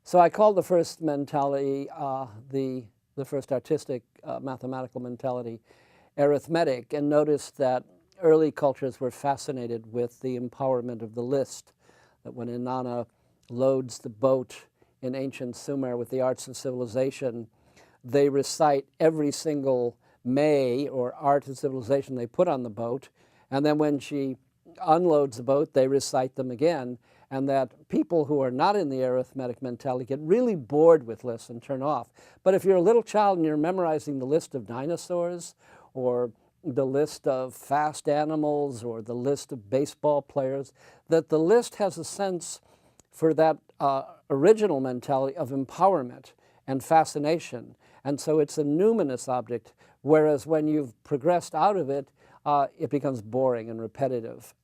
So I called the first mentality, the first artistic mathematical mentality, arithmetic, and noticed that early cultures were fascinated with the empowerment of the list, that when Inanna loads the boat in ancient Sumer with the arts of civilization, they recite every single may or art of civilization they put on the boat, and then when she unloads the boat, they recite them again, and that people who are not in the arithmetic mentality get really bored with lists and turn off. But if you're a little child and you're memorizing the list of dinosaurs, or the list of fast animals, or the list of baseball players, that the list has a sense for that original mentality of empowerment and fascination. And so it's a numinous object, whereas when you've progressed out of it, it becomes boring and repetitive.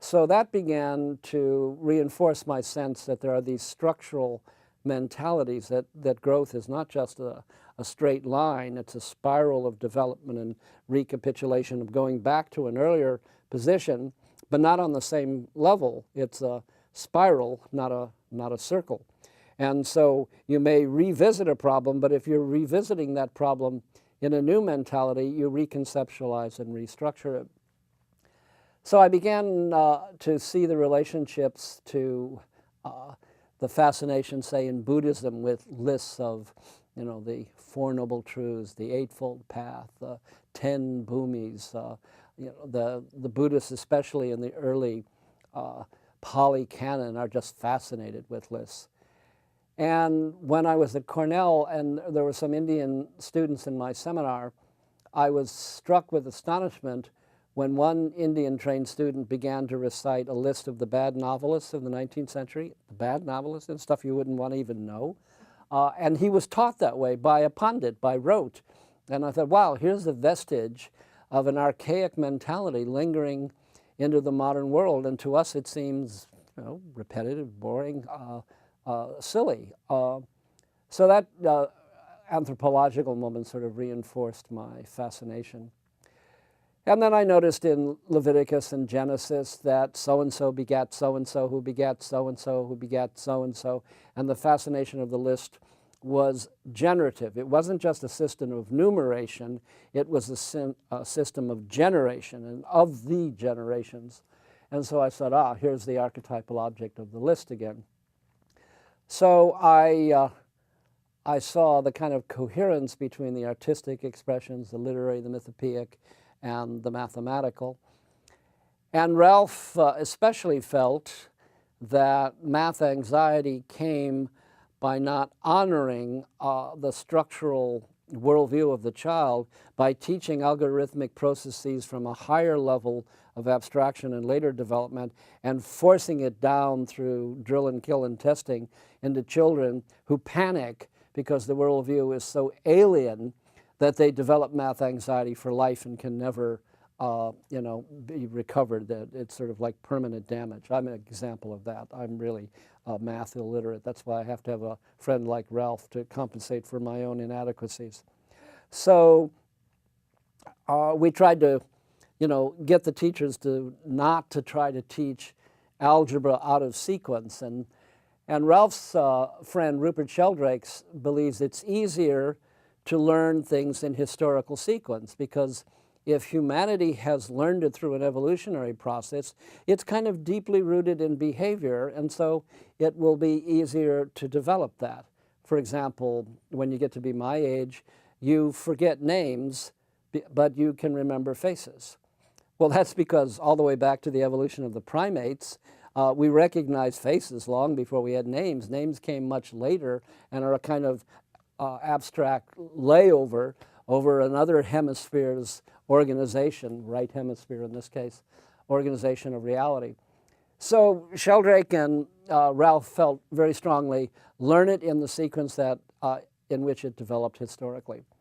So that began to reinforce my sense that there are these structural mentalities, that growth is not just a straight line, it's a spiral of development and recapitulation of going back to an earlier position, but not on the same level. It's a spiral, not a circle. And so you may revisit a problem, but if you're revisiting that problem in a new mentality, you reconceptualize and restructure it. So I began to see the relationships to the fascination, say, in Buddhism with lists of, the Four Noble Truths, the Eightfold Path, 10 bhumis. The Buddhists, especially in the early Pali Canon, are just fascinated with lists. And when I was at Cornell and there were some Indian students in my seminar, I was struck with astonishment when one Indian-trained student began to recite a list of the bad novelists of the 19th century, the bad novelists and stuff you wouldn't want to even know. And he was taught that way by a pundit, by rote. And I thought, wow, here's a vestige of an archaic mentality lingering into the modern world. And to us it seems repetitive, boring, silly. So that anthropological moment sort of reinforced my fascination. And then I noticed in Leviticus and Genesis that so-and-so begat so-and-so, who begat so-and-so, who begat so-and-so, and the fascination of the list was generative. It wasn't just a system of numeration, it was a system of generation and of the generations. And so I said, here's the archetypal object of the list again. So I saw the kind of coherence between the artistic expressions, the literary, the mythopoeic, and the mathematical. And Ralph especially felt that math anxiety came by not honoring the structural worldview of the child by teaching algorithmic processes from a higher level of abstraction and later development and forcing it down through drill and kill and testing into children who panic because the worldview is so alien that they develop math anxiety for life and can never be recovered. That it's sort of like permanent damage. I'm an example of that. I'm really math illiterate. That's why I have to have a friend like Ralph to compensate for my own inadequacies. So we tried to, get the teachers not to try to teach algebra out of sequence. And Ralph's friend Rupert Sheldrake believes it's easier to learn things in historical sequence, because if humanity has learned it through an evolutionary process, it's kind of deeply rooted in behavior, and so it will be easier to develop that. For example, when you get to be my age, you forget names, but you can remember faces. Well, that's because all the way back to the evolution of the primates, we recognized faces long before we had names. Names came much later and are a kind of abstract layover over another hemisphere's organization, right hemisphere in this case, organization of reality. So Sheldrake and Ralph felt very strongly, learn it in the sequence that in which it developed historically.